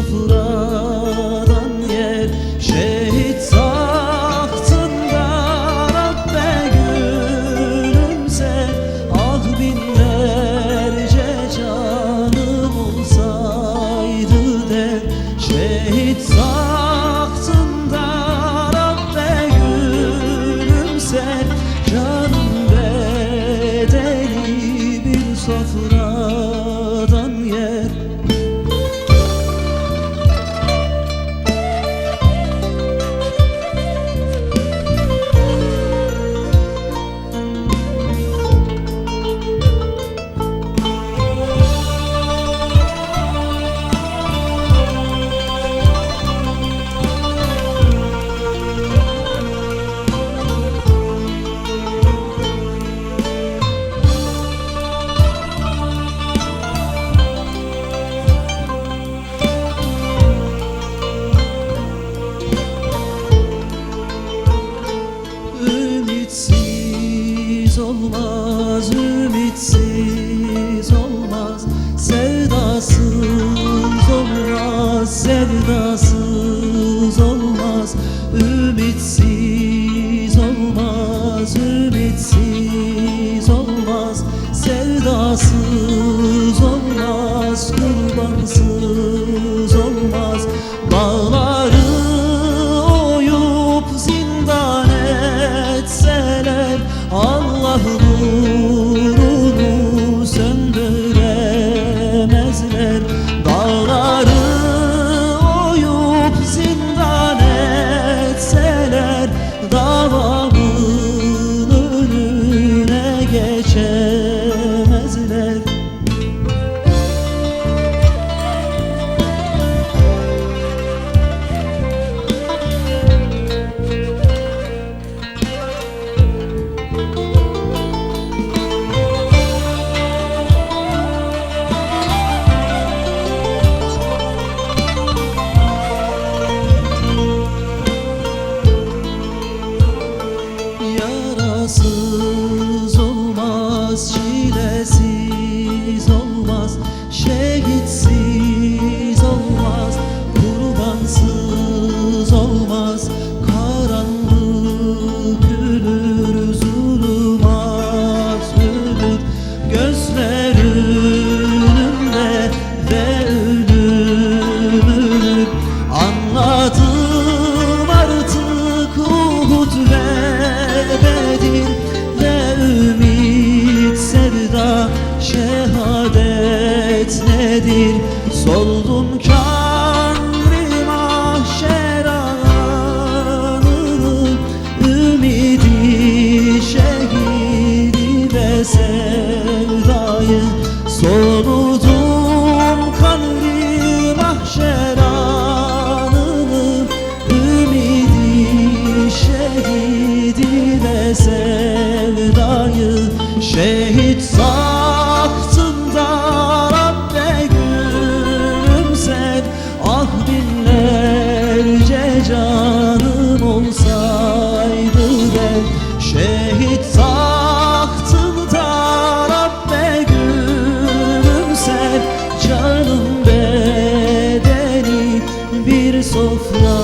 sofradan yer. Şehit tahtında Rabbe gülümser. Ah binlerce canım olsaydı der. Şehit tahtında Rabbe gülümser. Canım bedeli bir sofradan yer. Ümitsiz olmaz, ümitsiz olmaz. Sevdasız olmaz, sevdasız olmaz. Ümitsiz olmaz, ümitsiz olmaz. Sevdasız olmaz, kurbansız olmaz. Bağları oyup zindan etseler, Allah nurunu söndüremezler. Dağları oyup zindan etseler, davamın önüne geçemezler. Yarasız olmaz, çilesiz olmaz. Şehitsiz olmaz, kurbansız olmaz. Karanlık ölür, zulümat ölür. Gözler önümde ve ölüm ölür. Anladım artık Uhud ve Bedir ve ümit, sevda, şehadet nedir? Soldum kâr-ı mahşer anını, ümidi, şehidi ve sevdayı. Soludum kanri mahşer anını, ümidi, şehidi ve sevdayı. Şehit tahtında Rabbe gülümser. Ah binlerce canım olsaydı der. Şehit tahtında Rabbe gülümser. Canım bedeli bir sofra